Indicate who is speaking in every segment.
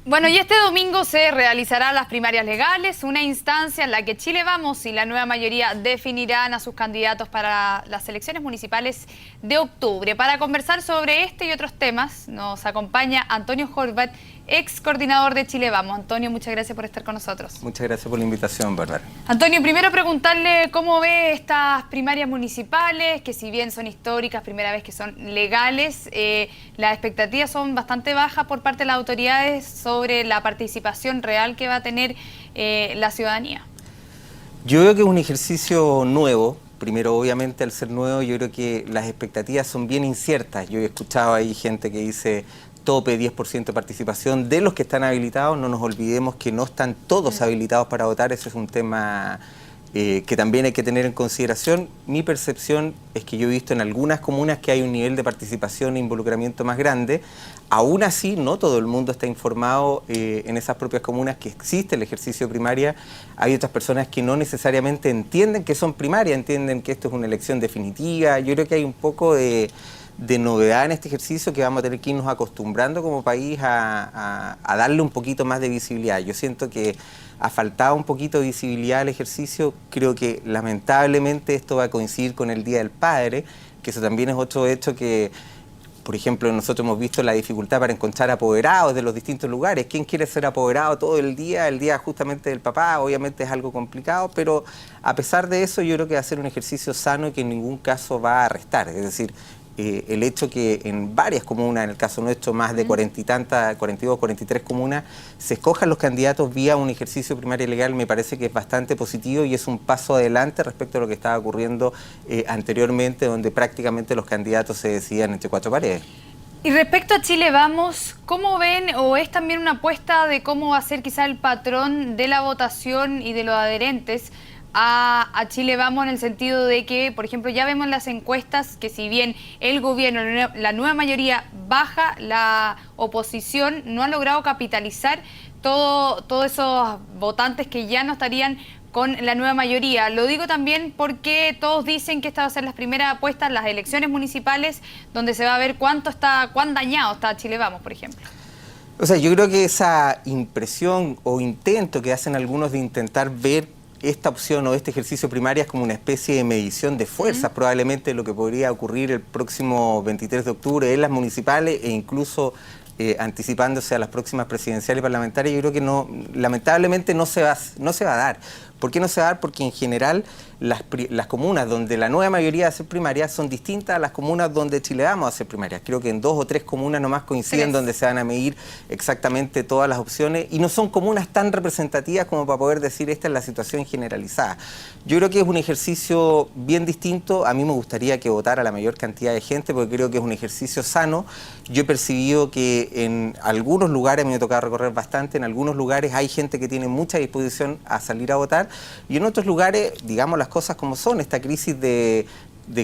Speaker 1: Bueno, y este domingo se realizarán las primarias legales, una instancia en la que Chile Vamos y la nueva mayoría definirán a sus candidatos para las elecciones municipales de octubre. Para conversar sobre este y otros temas nos acompaña Antonio Horvat, ex coordinador de Chile Vamos. Antonio, muchas gracias por estar con nosotros.
Speaker 2: Muchas gracias por la invitación, Bárbara.
Speaker 1: Antonio, primero preguntarle cómo ve estas primarias municipales, que si bien son históricas, primera vez que son legales, las expectativas son bastante bajas por parte de las autoridades sobre la participación real que va a tener la ciudadanía.
Speaker 2: Yo creo que es un ejercicio nuevo. Primero, obviamente, al ser nuevo, yo creo que las expectativas son bien inciertas. Yo he escuchado ahí gente que dice tope 10% de participación de los que están habilitados. No nos olvidemos que no están todos habilitados para votar. Ese es un tema que también hay que tener en consideración. Mi percepción es que yo he visto en algunas comunas que hay un nivel de participación e involucramiento más grande. Aún así, no todo el mundo está informado en esas propias comunas que existe el ejercicio de primaria. Hay otras personas que no necesariamente entienden que son primarias, entienden que esto es una elección definitiva. Yo creo que hay un poco de novedad en este ejercicio que vamos a tener que irnos acostumbrando como país a darle un poquito más de visibilidad. Yo siento que ha faltado un poquito de visibilidad al ejercicio. Creo que lamentablemente esto va a coincidir con el Día del Padre, que eso también es otro hecho que, por ejemplo, nosotros hemos visto la dificultad para encontrar apoderados de los distintos lugares. ¿Quién quiere ser apoderado todo el día justamente del papá? Obviamente es algo complicado, pero a pesar de eso yo creo que va a ser un ejercicio sano y que en ningún caso va a restar. Es decir, el hecho que en varias comunas, en el caso nuestro más de 40 y tantas, 42, 43 comunas, se escojan los candidatos vía un ejercicio primario legal, me parece que es bastante positivo y es un paso adelante respecto a lo que estaba ocurriendo anteriormente, donde prácticamente los candidatos se decidían entre cuatro paredes.
Speaker 1: Y respecto a Chile Vamos, ¿cómo ven o es también una apuesta de cómo va a ser quizá el patrón de la votación y de los adherentes a Chile Vamos, en el sentido de que, por ejemplo, ya vemos las encuestas que si bien el gobierno, la nueva mayoría baja, la oposición no ha logrado capitalizar todos esos votantes que ya no estarían con la nueva mayoría? Lo digo también porque todos dicen que esta va a ser las primeras apuestas, las elecciones municipales, donde se va a ver cuán dañado está Chile Vamos, por ejemplo.
Speaker 2: O sea, yo creo que esa impresión o intento que hacen algunos de intentar ver esta opción o este ejercicio primaria es como una especie de medición de fuerzas, probablemente lo que podría ocurrir el próximo 23 de octubre en las municipales e incluso anticipándose a las próximas presidenciales y parlamentarias. Yo creo que no, lamentablemente no se va a dar. ¿Por qué no se va a dar? Porque en general las comunas donde la nueva mayoría va a hacer primarias son distintas a las comunas donde Chile Vamos a hacer primarias. Creo que en 2 o 3 comunas nomás coinciden donde se van a medir exactamente todas las opciones y no son comunas tan representativas como para poder decir esta es la situación generalizada. Yo creo que es un ejercicio bien distinto. A mí me gustaría que votara la mayor cantidad de gente porque creo que es un ejercicio sano. Yo he percibido que en algunos lugares, me ha tocado recorrer bastante, en algunos lugares hay gente que tiene mucha disposición a salir a votar y en otros lugares, digamos las cosas como son, esta crisis de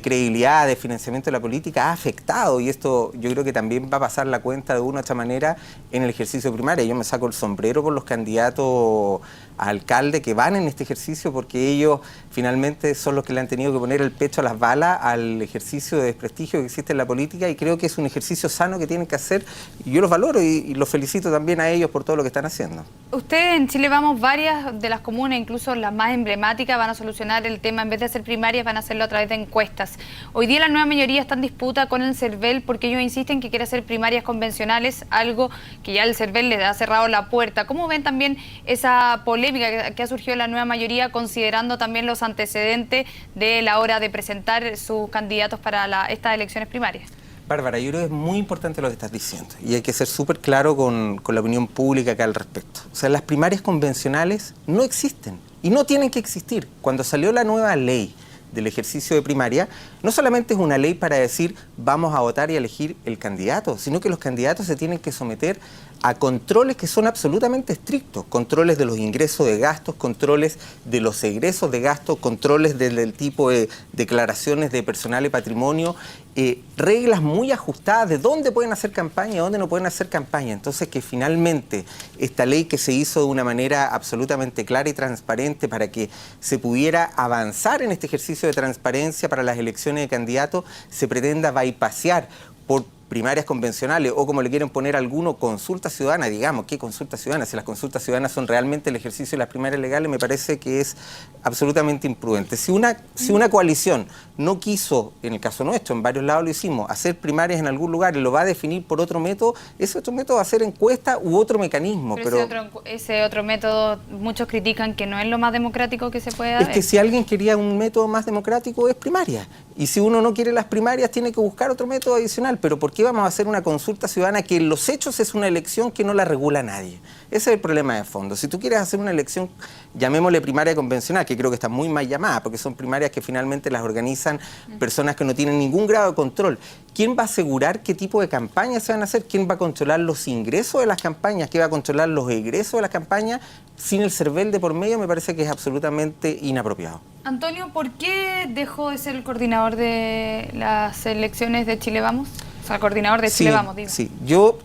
Speaker 2: credibilidad, de financiamiento de la política ha afectado y esto yo creo que también va a pasar la cuenta de una u otra manera en el ejercicio primario. Yo me saco el sombrero por los candidatos a alcalde que van en este ejercicio porque ellos finalmente son los que le han tenido que poner el pecho a las balas al ejercicio de desprestigio que existe en la política y creo que es un ejercicio sano que tienen que hacer y yo los valoro y los felicito también a ellos por todo lo que están haciendo.
Speaker 1: Ustedes en Chile Vamos, varias de las comunas, incluso las más emblemáticas, van a solucionar el tema, en vez de hacer primarias van a hacerlo a través de encuestas. Hoy día la nueva mayoría está en disputa con el CERVEL porque ellos insisten que quiere hacer primarias convencionales, algo que ya el CERVEL les ha cerrado la puerta. ¿Cómo ven también esa polémica que ha surgido en la nueva mayoría, considerando también los antecedentes de la hora de presentar sus candidatos para estas elecciones primarias?
Speaker 2: Bárbara, yo creo que es muy importante lo que estás diciendo y hay que ser súper claro con la opinión pública acá al respecto. O sea, las primarias convencionales no existen y no tienen que existir. Cuando salió la nueva ley del ejercicio de primaria, no solamente es una ley para decir vamos a votar y a elegir el candidato, sino que los candidatos se tienen que someter a controles que son absolutamente estrictos, controles de los ingresos de gastos, controles de los egresos de gastos, controles del tipo de declaraciones de personal y patrimonio, reglas muy ajustadas de dónde pueden hacer campaña y dónde no pueden hacer campaña. Entonces que finalmente esta ley que se hizo de una manera absolutamente clara y transparente para que se pudiera avanzar en este ejercicio de transparencia para las elecciones de candidatos, se pretenda bypassear por primarias convencionales o como le quieren poner algunos, consulta ciudadana, digamos, ¿qué consulta ciudadana? Si las consultas ciudadanas son realmente el ejercicio de las primarias legales, me parece que es absolutamente imprudente. Si una coalición no quiso, en el caso nuestro, en varios lados lo hicimos, hacer primarias en algún lugar y lo va a definir por otro método, ese otro método va a ser encuesta u otro mecanismo.
Speaker 1: Pero ese otro método, muchos critican que no es lo más democrático que se puede dar.
Speaker 2: Es que si alguien quería un método más democrático es primaria. Y si uno no quiere las primarias, tiene que buscar otro método adicional. Pero ¿por qué vamos a hacer una consulta ciudadana que en los hechos es una elección que no la regula nadie? Ese es el problema de fondo. Si tú quieres hacer una elección, llamémosle primaria convencional, que creo que está muy mal llamada, porque son primarias que finalmente las organizan personas que no tienen ningún grado de control. ¿Quién va a asegurar qué tipo de campañas se van a hacer? ¿Quién va a controlar los ingresos de las campañas? ¿Quién va a controlar los egresos de las campañas? Sin el CERVEL de por medio me parece que es absolutamente inapropiado.
Speaker 1: Antonio, ¿por qué dejó de ser el coordinador de las elecciones de Chile Vamos? O sea, el coordinador de Chile Vamos, digo.
Speaker 2: Sí, yo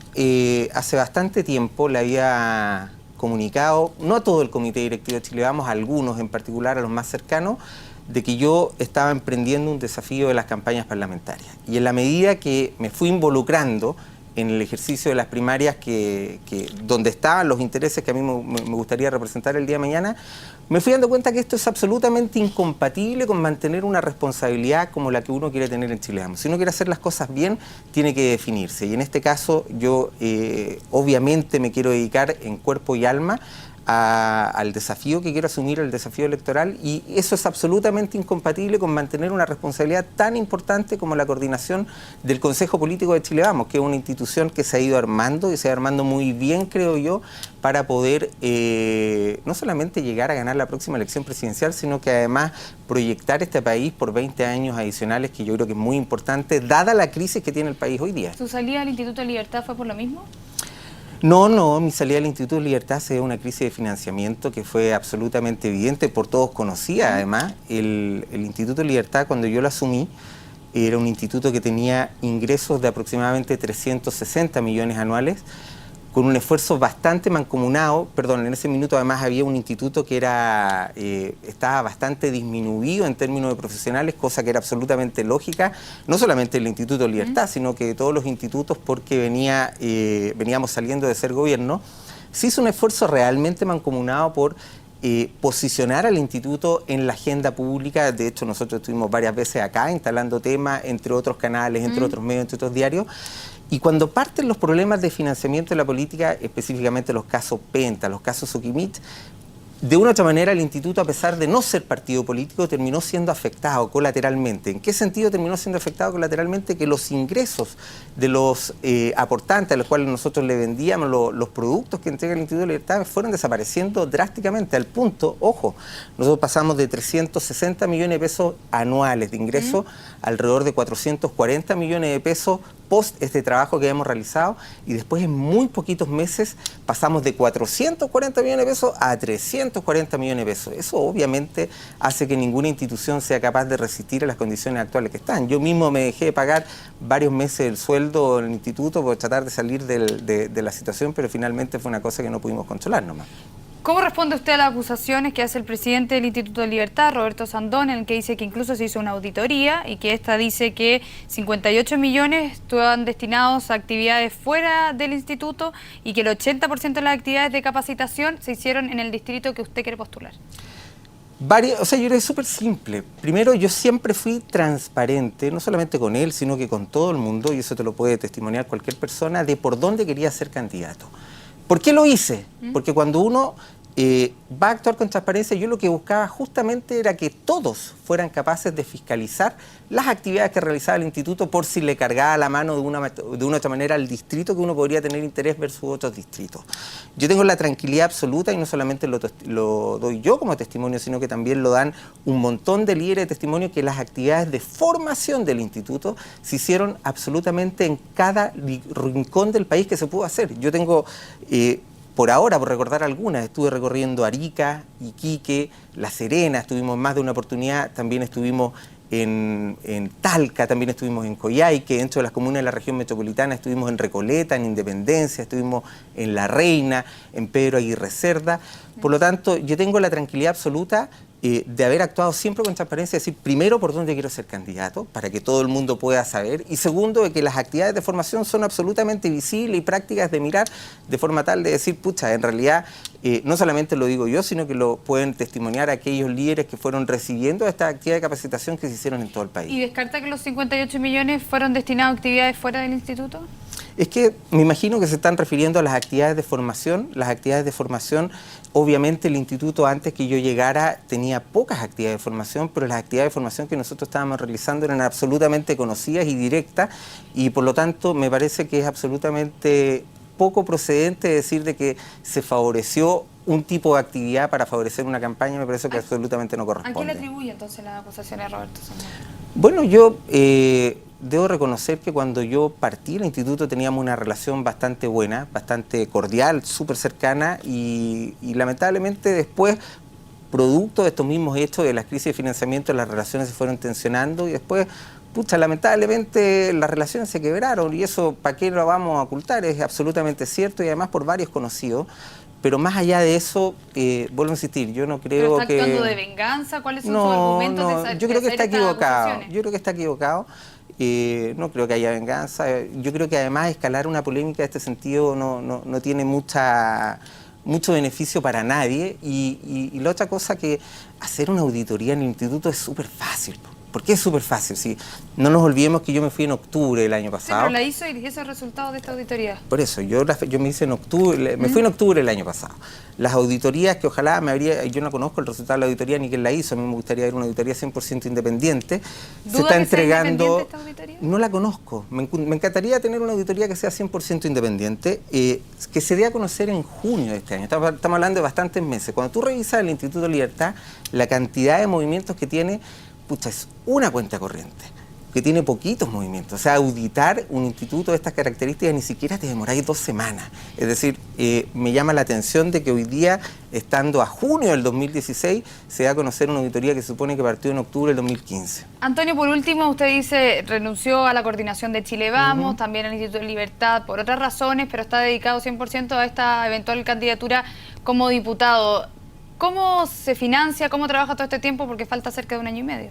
Speaker 2: hace bastante tiempo le había comunicado, no a todo el comité directivo de Chile Vamos, a algunos en particular, a los más cercanos, de que yo estaba emprendiendo un desafío de las campañas parlamentarias. Y en la medida que me fui involucrando en el ejercicio de las primarias donde estaban los intereses que a mí me gustaría representar el día de mañana, me fui dando cuenta que esto es absolutamente incompatible con mantener una responsabilidad como la que uno quiere tener en Chile Vamos. Si uno quiere hacer las cosas bien, tiene que definirse. Y en este caso yo obviamente me quiero dedicar en cuerpo y alma al desafío que quiero asumir, el desafío electoral, y eso es absolutamente incompatible con mantener una responsabilidad tan importante como la coordinación del Consejo Político de Chile Vamos, que es una institución que se ha ido armando y se ha ido armando muy bien, creo yo, para poder no solamente llegar a ganar la próxima elección presidencial, sino que además proyectar este país por 20 años adicionales, que yo creo que es muy importante, dada la crisis que tiene el país hoy día.
Speaker 1: ¿Tu salida al Instituto de Libertad fue por lo mismo?
Speaker 2: No, mi salida del Instituto de Libertad se dio una crisis de financiamiento que fue absolutamente evidente, por todos conocida además. El Instituto de Libertad, cuando yo lo asumí, era un instituto que tenía ingresos de aproximadamente 360 millones anuales, con un esfuerzo bastante mancomunado. Perdón, en ese minuto además había un instituto que estaba bastante disminuido en términos de profesionales, cosa que era absolutamente lógica, no solamente el Instituto de Libertad, sino que de todos los institutos, porque veníamos saliendo de ser gobierno. Se hizo un esfuerzo realmente mancomunado por posicionar al instituto en la agenda pública. De hecho, nosotros estuvimos varias veces acá instalando temas, entre otros canales, entre otros medios, entre otros diarios. Y cuando parten los problemas de financiamiento de la política, específicamente los casos Penta, los casos Suquimich, de una u otra manera el instituto, a pesar de no ser partido político, terminó siendo afectado colateralmente. ¿En qué sentido terminó siendo afectado colateralmente? Que los ingresos de los aportantes a los cuales nosotros le vendíamos los productos que entrega el Instituto de Libertad fueron desapareciendo drásticamente, al punto, ojo, nosotros pasamos de 360 millones de pesos anuales de ingresos a alrededor de 440 millones de pesos post este trabajo que hemos realizado, y después en muy poquitos meses pasamos de 440 millones de pesos a 340 millones de pesos. Eso obviamente hace que ninguna institución sea capaz de resistir a las condiciones actuales que están. Yo mismo me dejé de pagar varios meses el sueldo en el instituto por tratar de salir de la situación, pero finalmente fue una cosa que no pudimos controlar nomás.
Speaker 1: ¿Cómo responde usted a las acusaciones que hace el presidente del Instituto de Libertad, Roberto Sandón, en el que dice que incluso se hizo una auditoría y que esta dice que 58 millones estaban destinados a actividades fuera del instituto y que el 80% de las actividades de capacitación se hicieron en el distrito que usted quiere postular?
Speaker 2: Yo creo que es súper simple. Primero, yo siempre fui transparente, no solamente con él, sino que con todo el mundo, y eso te lo puede testimoniar cualquier persona, de por dónde quería ser candidato. ¿Por qué lo hice? Porque cuando uno va a actuar con transparencia, yo lo que buscaba justamente era que todos fueran capaces de fiscalizar las actividades que realizaba el instituto, por si le cargaba la mano de una u otra manera al distrito que uno podría tener interés versus otros distritos. Yo tengo la tranquilidad absoluta, y no solamente lo doy yo como testimonio, sino que también lo dan un montón de líderes de testimonio, que las actividades de formación del instituto se hicieron absolutamente en cada rincón del país que se pudo hacer. Yo tengo... por ahora, por recordar algunas, estuve recorriendo Arica, Iquique, La Serena, estuvimos en más de una oportunidad, también estuvimos en Talca, también estuvimos en Coyhaique, dentro de las comunas de la región metropolitana estuvimos en Recoleta, en Independencia, estuvimos en La Reina, en Pedro Aguirre Cerda. Por lo tanto, yo tengo la tranquilidad absoluta de haber actuado siempre con transparencia, decir primero por dónde quiero ser candidato, para que todo el mundo pueda saber, y segundo, de que las actividades de formación son absolutamente visibles y prácticas de mirar, de forma tal de decir, pucha, en realidad no solamente lo digo yo, sino que lo pueden testimoniar aquellos líderes que fueron recibiendo esta actividad de capacitación que se hicieron en todo el país.
Speaker 1: ¿Y descarta que los 58 millones fueron destinados a actividades fuera del instituto?
Speaker 2: Es que me imagino que se están refiriendo a las actividades de formación. Las actividades de formación, obviamente el instituto antes que yo llegara tenía pocas actividades de formación, pero las actividades de formación que nosotros estábamos realizando eran absolutamente conocidas y directas, y por lo tanto me parece que es absolutamente poco procedente decir de que se favoreció un tipo de actividad para favorecer una campaña. Me parece que absolutamente no corresponde.
Speaker 1: ¿A qué le atribuye entonces las acusaciones a Roberto Zamora?
Speaker 2: Bueno, yo debo reconocer que cuando yo partí el instituto teníamos una relación bastante buena, bastante cordial, súper cercana, y lamentablemente después, producto de estos mismos hechos, de las crisis de financiamiento, las relaciones se fueron tensionando y después, pucha, lamentablemente las relaciones se quebraron, y eso, ¿para qué lo vamos a ocultar? Es absolutamente cierto, y además por varios conocidos. Pero más allá de eso, vuelvo a insistir, yo no creo que...
Speaker 1: ¿Pero está actuando de venganza? ¿Cuáles son sus argumentos de hacer
Speaker 2: yo creo que está equivocado.
Speaker 1: acusaciones?
Speaker 2: Yo creo que está equivocado. No creo que haya venganza. Yo creo que además escalar una polémica de este sentido no tiene mucho beneficio para nadie. Y la otra cosa, que hacer una auditoría en el instituto es súper fácil. ¿Por qué es súper fácil? Si no nos olvidemos que yo me fui en octubre del año pasado.
Speaker 1: Sí, pero la hizo y ese es el resultado de esta auditoría.
Speaker 2: Por eso, yo me hice en octubre, me fui en octubre del año pasado. Las auditorías que ojalá yo no conozco el resultado de la auditoría ni quién la hizo, a mí me gustaría ver una auditoría 100% independiente. Se está entregando...
Speaker 1: esta auditoría?
Speaker 2: No la conozco. Me encantaría tener una auditoría que sea 100% independiente, que se dé a conocer en junio de este año. Estamos hablando de bastantes meses. Cuando tú revisas el Instituto de Libertad, la cantidad de movimientos que tiene, pucha, es una cuenta corriente, que tiene poquitos movimientos. O sea, auditar un instituto de estas características ni siquiera te demoráis 2 semanas. Es decir, me llama la atención de que hoy día, estando a junio del 2016, se da a conocer una auditoría que se supone que partió en octubre del 2015.
Speaker 1: Antonio, por último, usted dice, renunció a la coordinación de Chile Vamos, también al Instituto de Libertad, por otras razones, pero está dedicado 100% a esta eventual candidatura como diputado. ¿Cómo se financia, cómo trabaja todo este tiempo? Porque falta cerca de 1 año y medio.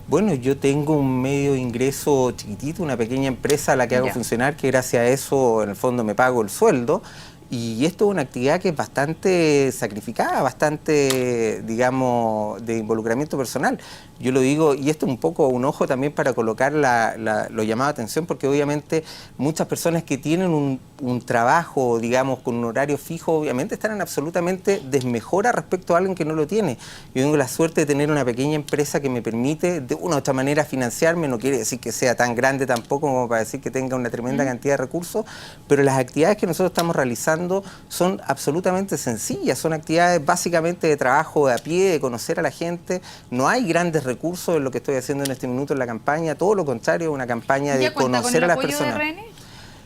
Speaker 2: Bueno, yo tengo un medio de ingreso chiquitito, una pequeña empresa a la que hago funcionar, que gracias a eso, en el fondo, me pago el sueldo. Y esto es una actividad que es bastante sacrificada, bastante, digamos, de involucramiento personal. Yo lo digo, y esto es un poco un ojo también para colocar lo llamado a atención, porque obviamente muchas personas que tienen un trabajo, digamos, con un horario fijo, obviamente están en absolutamente desmejora respecto a alguien que no lo tiene. Yo tengo la suerte de tener una pequeña empresa que me permite de una u otra manera financiarme. No quiere decir que sea tan grande tampoco como para decir que tenga una tremenda cantidad de recursos, pero las actividades que nosotros estamos realizando son absolutamente sencillas, son actividades básicamente de trabajo de a pie, de conocer a la gente. No hay grandes recursos en lo que estoy haciendo en este minuto en la campaña, todo lo contrario, una campaña de conocer a las personas.
Speaker 1: ¿Ya cuenta con el apoyo de RN?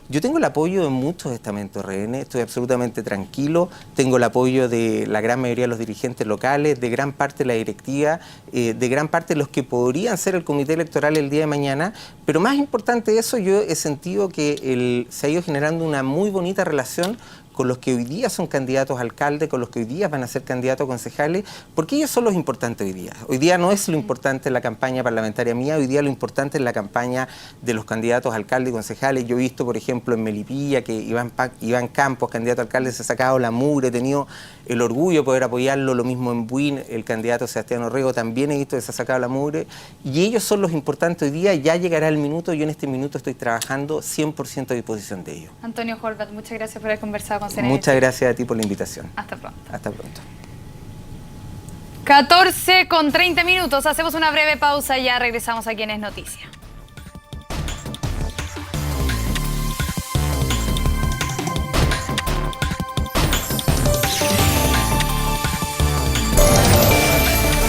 Speaker 2: Yo tengo el apoyo de muchos estamentos RN, estoy absolutamente tranquilo, tengo el apoyo de la gran mayoría de los dirigentes locales, de gran parte de la directiva, de gran parte de los que podrían ser el comité electoral el día de mañana, pero más importante de eso, yo he sentido que se ha ido generando una muy bonita relación con los que hoy día son candidatos a alcalde, con los que hoy día van a ser candidatos a concejales, porque ellos son los importantes hoy día. Hoy día no es lo importante en la campaña parlamentaria mía, hoy día lo importante es la campaña de los candidatos a alcalde y concejales. Yo he visto, por ejemplo, en Melipilla, que Iván Campos, candidato a alcalde, se ha sacado la mugre, he tenido el orgullo de poder apoyarlo, lo mismo en Buin, el candidato Sebastián Orrego, también he visto que se ha sacado la mugre, y ellos son los importantes hoy día. Ya llegará el minuto, yo en este minuto estoy trabajando 100% a disposición de ellos.
Speaker 1: Antonio Horvath, muchas gracias por haber conversado con CNN.
Speaker 2: Muchas gracias a ti por la invitación.
Speaker 1: Hasta pronto.
Speaker 2: Hasta pronto.
Speaker 1: 14:30. Hacemos una breve pausa y ya regresamos aquí en Es Noticia.